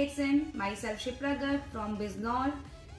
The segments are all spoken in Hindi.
DXN, myself Shipra Garg from Biznor,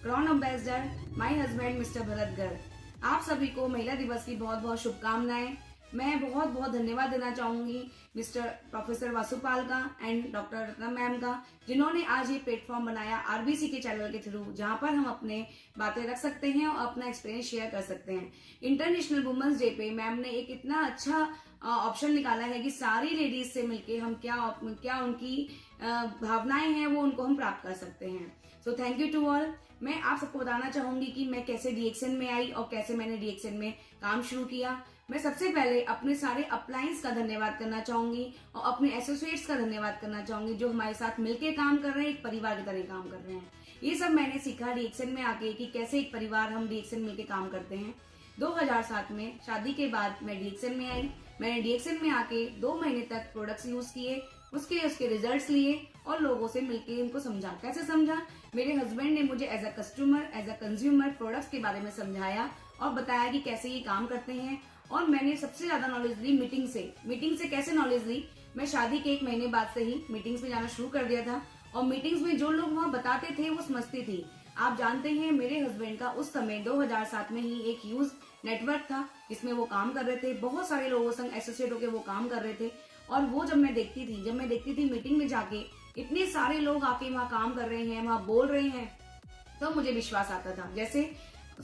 Crown Ambassador, my husband Mr. Bharat Garg। आप सभी को महिला दिवस की बहुत बहुत शुभकामनाएं। मैं बहुत बहुत धन्यवाद देना चाहूंगी मिस्टर प्रोफेसर वासुपाल का एंड डॉक्टर रत्ना मैम का, जिन्होंने आज ये प्लेटफॉर्म बनाया आरबीसी के चैनल के थ्रू, जहां पर हम अपने बातें रख सकते हैं और अपना एक्सपीरियंस शेयर कर सकते हैं। इंटरनेशनल वुमेन्स डे पे मैम ने एक इतना अच्छा ऑप्शन निकाला है कि सारी लेडीज से मिलके हम क्या उनकी भावनाएं हैं वो उनको हम प्राप्त कर सकते हैं। So thank you to all. मैं आप सबको बताना चाहूंगी कि मैं कैसे डीएक्सएन में आई और कैसे मैंने डीएक्सएन में काम शुरू किया। मैं सबसे पहले अपने सारे अपलायंस का धन्यवाद करना चाहूंगी और अपने एसोसिएट्स का धन्यवाद करना चाहूंगी, जो हमारे साथ मिलकर काम कर रहे हैं, एक परिवार की तरह काम कर रहे हैं। ये सब मैंने सीखा डीएक्सएन में आके कि कैसे एक परिवार हम डीएक्सएन मिलकर काम करते हैं। 2007 में शादी के बाद मैं डीएक्सएन में आई। मैंने डीएक्सएन में आके 2 महीने तक प्रोडक्ट्स यूज किए, उसके रिजल्ट्स लिए और लोगों से मिलके उनको समझा। कैसे समझा? मेरे हस्बैंड ने मुझे as a customer, as a consumer products के बारे में समझाया और बताया कि कैसे ये काम करते हैं। और मैंने सबसे ज्यादा नॉलेज ली मीटिंग से। कैसे नॉलेज ली? मैं शादी के 1 महीने बाद से ही मीटिंग्स में जाना शुरू कर दिया था और मीटिंग्स में जो लोग वहाँ बताते थे वो समझती थी। आप जानते हैं मेरे हस्बैंड का उस समय 2007 में ही एक ह्यूज नेटवर्क था जिसमें वो काम कर रहे थे। बहुत सारे लोगों संग एसोसिएट होकर वो काम कर रहे थे और वो जब मैं देखती थी मीटिंग में जाके इतने सारे लोग आके वहाँ काम कर रहे हैं, वहाँ बोल रहे हैं, तो मुझे विश्वास आता था। जैसे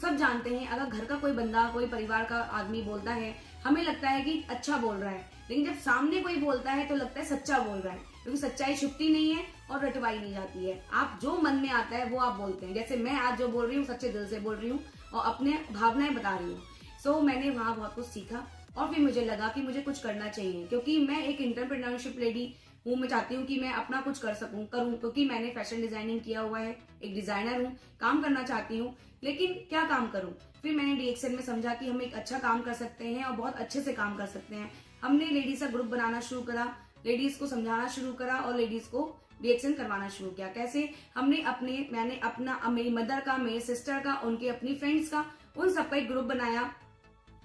सब जानते हैं, अगर घर का कोई बंदा, कोई परिवार का आदमी बोलता है, हमें लगता है कि अच्छा बोल रहा है, लेकिन जब सामने कोई बोलता है तो लगता है सच्चा बोल रहा है, क्योंकि सच्चाई छुपती नहीं है और रटवाई नहीं जाती है। आप जो मन में आता है वो आप बोलते हैं। जैसे मैं आज जो बोल रही हूँ सच्चे दिल से बोल रही हूँ और अपने भावनाएं बता रही हूँ। सो मैंने वहां बहुत कुछ सीखा और फिर मुझे लगा कि मुझे कुछ करना चाहिए, क्योंकि मैं एक एंटरप्रेन्योरशिप लेडी हूँ। मैं चाहती हूँ कि मैं अपना कुछ करूँ, क्योंकि मैंने फैशन डिजाइनिंग किया हुआ है, एक डिजाइनर हूँ, काम करना चाहती हूँ, लेकिन क्या काम करूँ? फिर मैंने डीएक्सएन में समझा कि हम एक अच्छा काम कर सकते हैं और बहुत अच्छे से काम कर सकते हैं। हमने लेडीज का ग्रुप बनाना शुरू करा, लेडीज को समझाना शुरू करा और लेडीज को डीएक्सएन करवाना शुरू किया। कैसे? मैंने अपना, मेरी मदर का, मेरी सिस्टर का, उनके अपनी फ्रेंड्स का, उन सबका एक ग्रुप बनाया।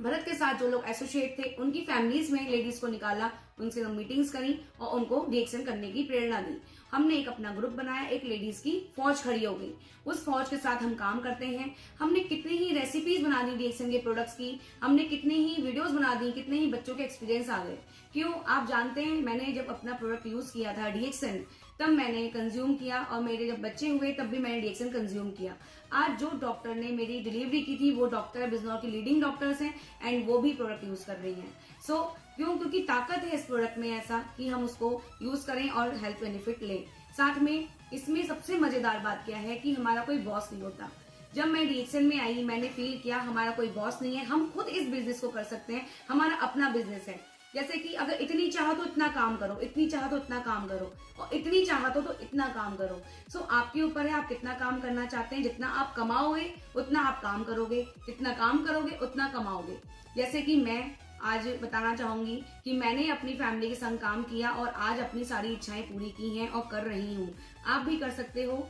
भरत के साथ जो लोग एसोसिएट थे उनकी फैमिलीज में लेडीज को निकाला, उनसे मीटिंग्स करी और उनको डीएक्सएन करने की प्रेरणा दी। हमने एक अपना ग्रुप बनाया, एक लेडीज की फौज खड़ी हो गई। उस फौज के साथ हम काम करते हैं। हमने कितनी ही रेसिपीज बना दी डीएक्सएन के प्रोडक्ट्स की, हमने कितनी ही वीडियोस बना दी, कितने ही बच्चों के एक्सपीरियंस आ गए। क्यों? आप जानते हैं, मैंने जब अपना प्रोडक्ट यूज किया था डीएक्सएन, तब मैंने कंज्यूम किया और मेरे जब बच्चे हुए तब भी मैंने डीएक्सएन कंज्यूम किया। आज जो डॉक्टर ने मेरी डिलीवरी की थी वो डॉक्टर बिजनौर की लीडिंग डॉक्टर्स हैं एंड वो भी प्रोडक्ट यूज कर रही हैं। सो क्यों? क्योंकि ताकत है इस प्रोडक्ट में ऐसा कि हम उसको यूज करें और हेल्थ बेनिफिट लें। साथ में इसमें सबसे मजेदार बात क्या है कि हमारा कोई बॉस नहीं होता। जब मैं डीएक्सएन में आई मैंने फील किया हमारा कोई बॉस नहीं है, हम खुद इस बिजनेस को कर सकते हैं, हमारा अपना बिजनेस है। जैसे कि अगर इतनी चाहो तो इतना काम करो, इतनी चाहो तो इतना काम करो और इतनी चाहो तो इतना काम करो। सो आपके ऊपर है आप कितना काम करना चाहते हैं। जितना आप कमाओगे उतना आप काम करोगे, जितना काम करोगे उतना कमाओगे। जैसे कि मैं आज बताना चाहूंगी कि मैंने अपनी फैमिली के संग काम किया और आज अपनी सारी इच्छाएं पूरी की हैं और कर रही हूँ। आप भी कर सकते हो।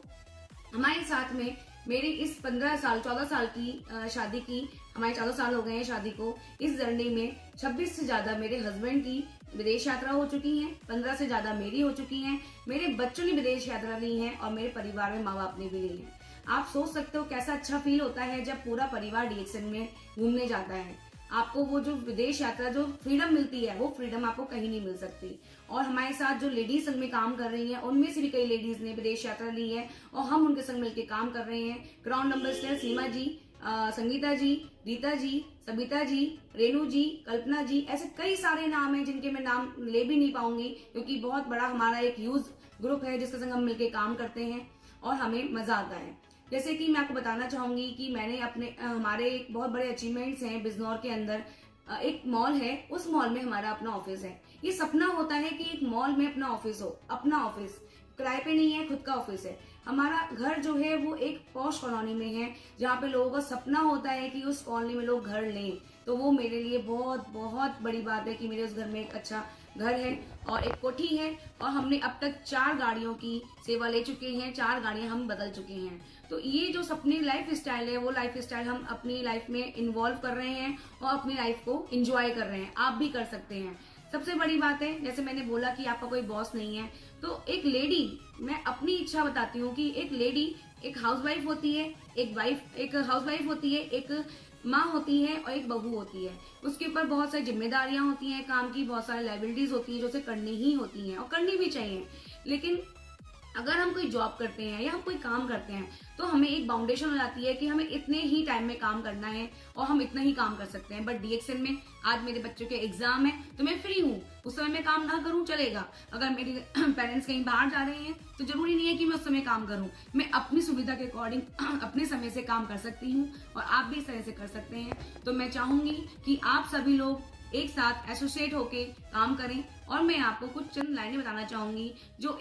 हमारे साथ में मेरी इस 14 साल की शादी की, हमारे 14 साल हो गए हैं शादी को। इस जर्नी में 26 से ज्यादा मेरे हस्बैंड की विदेश यात्रा हो चुकी है, 15 से ज्यादा मेरी हो चुकी हैं, मेरे बच्चों ने विदेश यात्रा ली है और मेरे परिवार में माँ बाप ने भी ली है। आप सोच सकते हो कैसा अच्छा फील होता है जब पूरा परिवार डीएक्सएन में घूमने जाता है। आपको वो जो विदेश यात्रा, जो फ्रीडम मिलती है, वो फ्रीडम आपको कहीं नहीं मिल सकती। और हमारे साथ जो लेडीज संग में काम कर रही हैं उनमें से भी कई लेडीज ने विदेश यात्रा ली है और हम उनके संग मिलकर काम कर रहे हैं। ग्राउंड एम्बेसडर सीमा जी, संगीता जी, रीता जी, सबिता जी, रेनू जी, कल्पना जी, ऐसे कई सारे नाम हैं जिनके मैं नाम ले भी नहीं पाऊंगी, क्योंकि बहुत बड़ा हमारा एक ह्यूज ग्रुप है जिसके संग हम मिलकर काम करते हैं और हमें मजा आता है। जैसे कि मैं आपको बताना चाहूंगी कि मैंने हमारे एक बहुत बड़े अचीवमेंट्स हैं। बिजनौर के अंदर एक मॉल है, उस मॉल में हमारा अपना ऑफिस है। ये सपना होता है कि एक मॉल में अपना ऑफिस हो, अपना ऑफिस किराए पे नहीं है, खुद का ऑफिस है। हमारा घर जो है वो एक पॉश कॉलोनी में है, जहाँ पे लोगों का सपना होता है कि उस कॉलोनी में लोग घर लें। तो वो मेरे लिए बहुत बहुत बड़ी बात है कि मेरे उस घर में एक अच्छा घर है और एक कोठी है और हमने अब तक 4 गाड़ियों की सेवा ले चुके हैं, 4 गाड़ियां हम बदल चुके हैं। तो ये जो अपनी लाइफ स्टाइल है वो लाइफ स्टाइल हम अपनी लाइफ में इन्वॉल्व कर रहे हैं और अपनी लाइफ को एंजॉय कर रहे हैं। आप भी कर सकते हैं। सबसे बड़ी बात है, जैसे मैंने बोला कि आपका कोई बॉस नहीं है, तो एक लेडी, मैं अपनी इच्छा बताती हूँ कि एक लेडी एक हाउसवाइफ होती है, एक हाउसवाइफ होती है, एक माँ होती है और एक बहू होती है। उसके ऊपर बहुत सारी जिम्मेदारियां होती हैं, काम की बहुत सारी लाइबिलिटीज होती है जो उसे करनी ही होती हैं और करनी भी चाहिए। लेकिन अगर हम कोई जॉब करते हैं या हम कोई काम करते हैं तो हमें एक बाउंडेशन हो जाती है कि हमें इतने ही टाइम में काम करना है और हम इतना ही काम कर सकते हैं। बट डीएक्सएल में आज मेरे बच्चों के एग्जाम है तो मैं फ्री हूँ, उस समय मैं काम ना करूँ चलेगा। अगर मेरे पेरेंट्स कहीं बाहर जा रहे हैं तो जरूरी नहीं है कि मैं उस समय काम करूँ, मैं अपनी सुविधा के अकॉर्डिंग अपने समय से काम कर सकती हूँ और आप भी इस तरह से कर सकते हैं। तो मैं चाहूंगी कि आप सभी लोग एक साथ एसोसिएट होके काम करें। और मैं आपको कुछ चंद लाइनें बताना चाहूंगी जो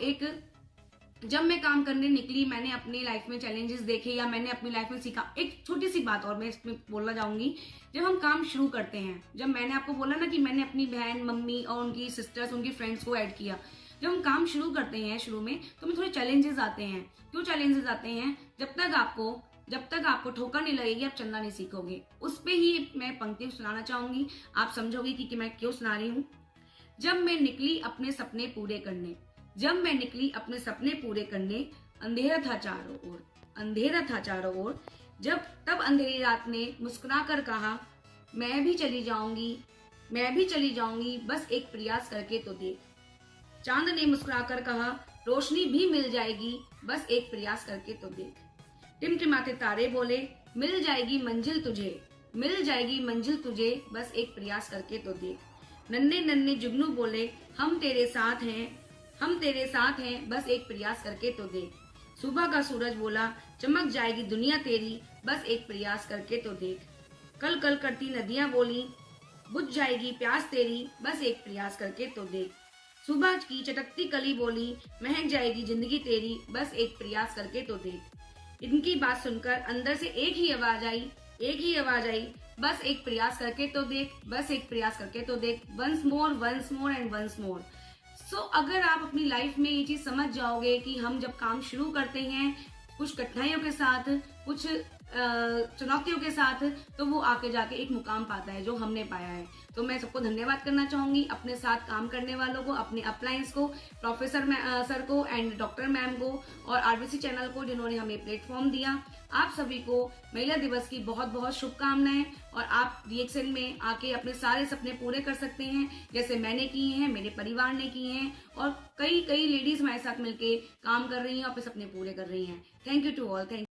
जब मैं काम करने निकली मैंने अपनी लाइफ में चैलेंजेस देखे या मैंने अपनी लाइफ में सीखा। एक छोटी सी बात और मैं इसमें बोलना चाहूंगी। जब हम काम शुरू करते हैं, जब मैंने आपको बोला ना कि मैंने अपनी बहन, मम्मी और उनकी सिस्टर्स, उनकी फ्रेंड्स को ऐड किया। जब हम काम शुरू करते हैं शुरू में तो हमें थोड़े चैलेंजेस आते हैं। क्यों चैलेंजेस आते हैं? जब तक आपको ठोकर नहीं लगेगी आप चलना नहीं सीखोगे। उस पे ही मैं पंक्ति सुनाना चाहूंगी, आप समझोगे कि मैं क्यों सुना रही हूँ। जब मैं निकली अपने सपने पूरे करने, अंधेरा था चारों ओर। जब तब अंधेरी रात ने मुस्कुरा कर कहा, मैं भी चली जाऊंगी, बस एक प्रयास करके तो देख। चांद ने मुस्कुरा कर कहा, रोशनी भी मिल जाएगी, बस एक प्रयास करके तो देख। टिमटिमाते तारे बोले, मिल जाएगी मंजिल तुझे, बस एक प्रयास करके तो देख। नन्हे नन्हे जुगनू बोले, हम तेरे साथ हैं, बस एक प्रयास करके तो देख। सुबह का सूरज बोला, चमक जाएगी दुनिया तेरी, बस एक प्रयास करके तो देख। कल कल करती नदियां बोली, बुझ जाएगी प्यास तेरी, बस एक प्रयास करके तो देख। सुबह की चटकती कली बोली, महक जाएगी जिंदगी तेरी, बस एक प्रयास करके तो देख। इनकी बात सुनकर अंदर से एक ही आवाज आई, बस एक प्रयास करके तो देख, once more and once more. So अगर आप अपनी लाइफ में ये चीज समझ जाओगे कि हम जब काम शुरू करते हैं कुछ कठिनाइयों के साथ, कुछ चुनौतियों के साथ, तो वो आके जाके एक मुकाम पाता है जो हमने पाया है। तो मैं सबको धन्यवाद करना चाहूंगी, अपने साथ काम करने वालों को, अपने अपलाइंस को, प्रोफेसर सर को एंड डॉक्टर मैम को और आरबीसी चैनल को जिन्होंने हमें प्लेटफॉर्म दिया। आप सभी को महिला दिवस की बहुत बहुत शुभकामनाएं। और आप डीएक्सएल में आके अपने सारे सपने पूरे कर सकते हैं जैसे मैंने किए हैं, मेरे परिवार ने किए हैं और कई लेडीज हमारे साथ मिलके काम कर रही हैं और अपने सपने पूरे कर रही हैं। Thank you to all.